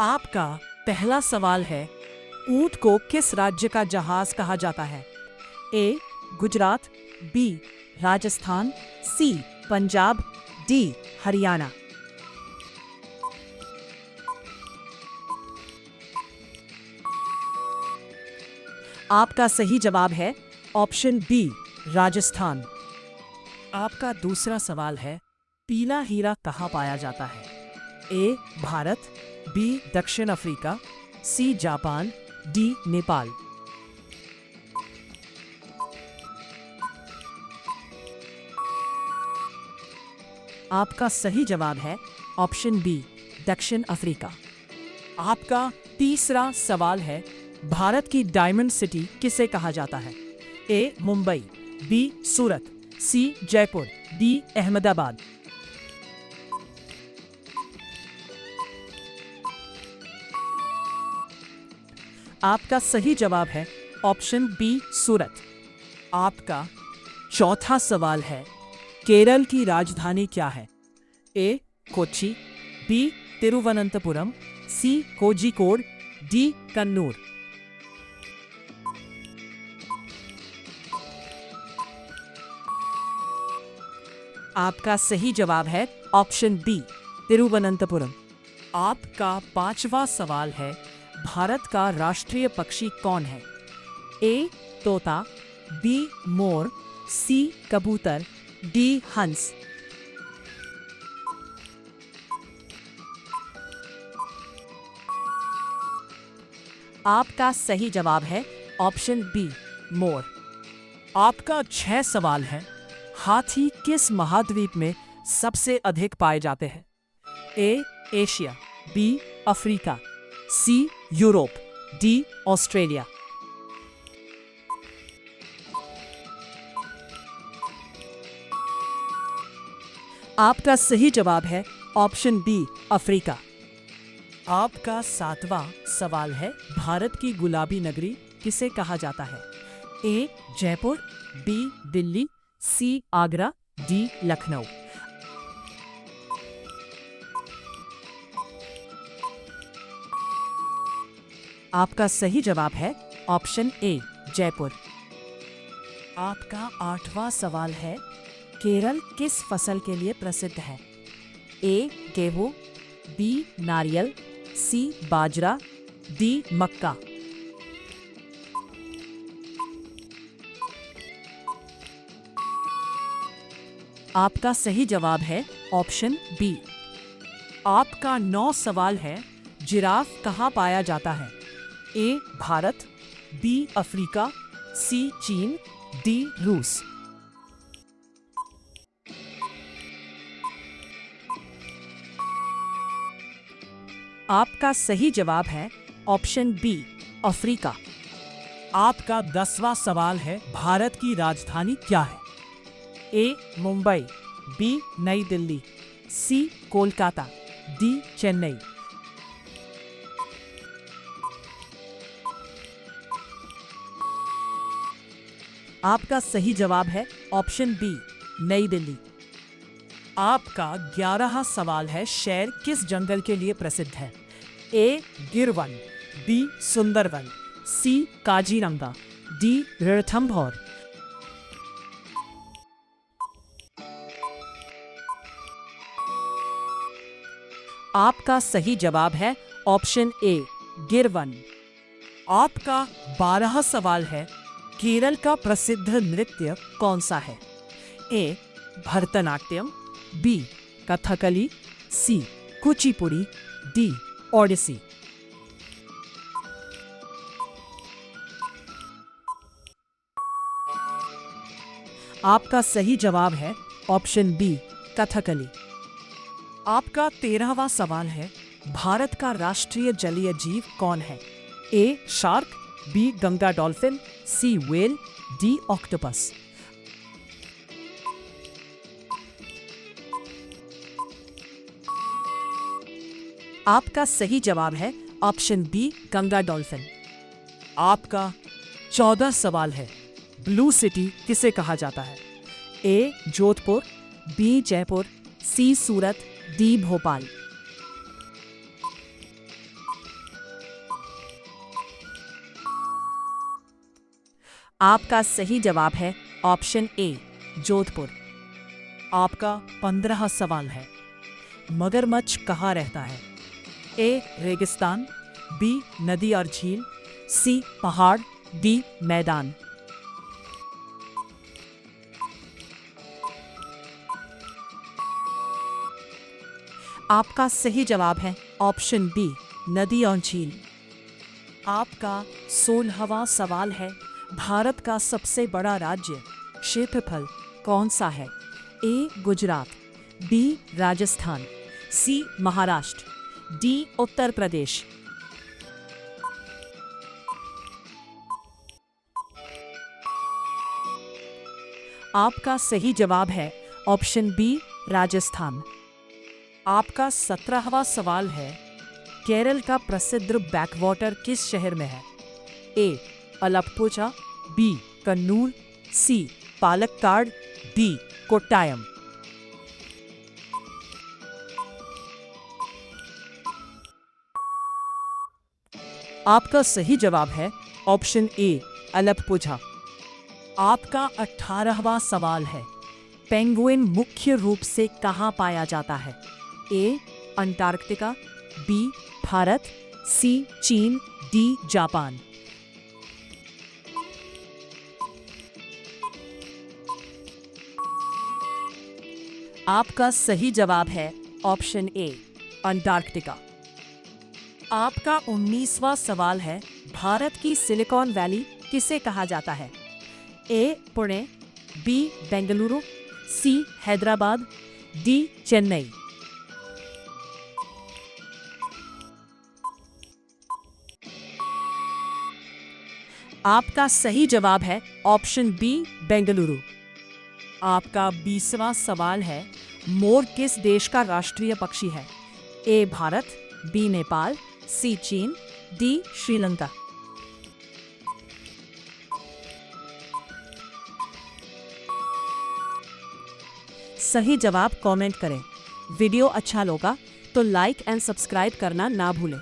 आपका पहला सवाल है, ऊंट को किस राज्य का जहाज कहा जाता है? ए गुजरात, बी राजस्थान, सी पंजाब, डी हरियाणा। आपका सही जवाब है ऑप्शन बी राजस्थान। आपका दूसरा सवाल है, पीला हीरा कहाँ पाया जाता है? ए भारत, बी दक्षिण Africa, C Japan, D Nepal. आपका सही जवाब है ऑप्शन बी दक्षिण अफ्रीका। आपका तीसरा सवाल है, भारत की डायमंड सिटी किसे कहा जाता है? ए मुंबई, बी सूरत, सी जयपुर, डी अहमदाबाद। आपका सही जवाब है ऑप्शन बी सूरत। आपका चौथा सवाल है, केरल की राजधानी क्या है? ए कोच्चि, बी तिरुवनंतपुरम, सी कोझिकोड, डी कन्नूर। आपका सही जवाब है ऑप्शन बी तिरुवनंतपुरम। आपका पांचवा सवाल है, भारत का राष्ट्रीय पक्षी कौन है? ए तोता, बी मोर, सी कबूतर, डी हंस। आपका सही जवाब है ऑप्शन बी मोर। आपका 6 सवाल है, हाथी किस महाद्वीप में सबसे अधिक पाए जाते हैं? A Asia, B Africa, C Europe, D Australia. आपका सही जवाब है ऑप्शन बी अफ्रीका। आपका 7वां सवाल है, भारत की गुलाबी नगरी किसे कहा जाता है? ए जयपुर, बी दिल्ली, सी आगरा, डी लखनऊ। आपका सही जवाब है ऑप्शन ए जयपुर। आपका 8वां सवाल है, केरल किस फसल के लिए प्रसिद्ध है? ए गेहूं, बी नारियल, सी बाजरा, डी मक्का। आपका सही जवाब है ऑप्शन बी। आपका 9 सवाल है, जिराफ कहाँ पाया जाता है? ए भारत, बी अफ्रीका, सी चीन, डी रूस। आपका सही जवाब है ऑप्शन बी अफ्रीका। आपका 10वां सवाल है, भारत की राजधानी क्या है? ए मुंबई, बी नई दिल्ली, सी कोलकाता, डी चेन्नई। आपका सही जवाब है ऑप्शन बी नई दिल्ली। आपका 11वां सवाल है, शेर किस जंगल के लिए प्रसिद्ध है? ए गिर वन, बी सुंदरवन, सी काजीरंगा, डी रणथंभौर। आपका सही जवाब है ऑप्शन ए गिर वन। आपका 12वां सवाल है, केरल का प्रसिद्ध नृत्य कौन सा है? ए भरतनाट्यम, बी कथकली, सी कुचिपुड़ी, डी ओडिसी। आपका सही जवाब है ऑप्शन बी कथकली। आपका 13वां सवाल है, भारत का राष्ट्रीय जलीय जीव कौन है? ए शार्क, बी गंगा डॉल्फिन, सी व्हेल, डी ऑक्टोपस। आपका सही जवाब है ऑप्शन बी गंगा डॉल्फिन। आपका 14 सवाल है, ब्लू सिटी किसे कहा जाता है? ए जोधपुर, बी जयपुर, सी सूरत, डी भोपाल। आपका सही जवाब है ऑप्शन ए जोधपुर। आपका 15वां सवाल है, मगरमच्छ कहाँ रहता है? ए रेगिस्तान, बी नदी और झील, सी पहाड़, डी मैदान। आपका सही जवाब है ऑप्शन बी नदी और झील। आपका 16वां सवाल है, भारत का सबसे बड़ा राज्य क्षेत्रफल कौन सा है? ए गुजरात, बी राजस्थान, सी महाराष्ट्र, डी उत्तर प्रदेश। आपका सही जवाब है ऑप्शन बी राजस्थान। आपका 17वां सवाल है, केरल का प्रसिद्ध बैकवाटर किस शहर में है? ए अलप्पुझा, बी कन्नूर, सी पालक्काड, डी कोट्टायम। आपका सही जवाब है ऑप्शन ए अलप्पुझा। आपका 18वां सवाल है, पेंगुइन मुख्य रूप से कहाँ पाया जाता है? ए अंटार्कटिका, बी भारत, सी चीन, डी जापान। आपका सही जवाब है ऑप्शन ए अंटार्कटिका। आपका 19वां सवाल है, भारत की सिलिकॉन वैली किसे कहा जाता है? ए पुणे, बी बेंगलुरु, सी हैदराबाद, डी चेन्नई। आपका सही जवाब है ऑप्शन बी बेंगलुरु। आपका 20वां सवाल है, मोर किस देश का राष्ट्रीय पक्षी है? ए भारत, बी नेपाल, सी चीन, डी श्रीलंका। सही जवाब कमेंट करें। वीडियो अच्छा लगा तो लाइक एंड सब्सक्राइब करना ना भूलें।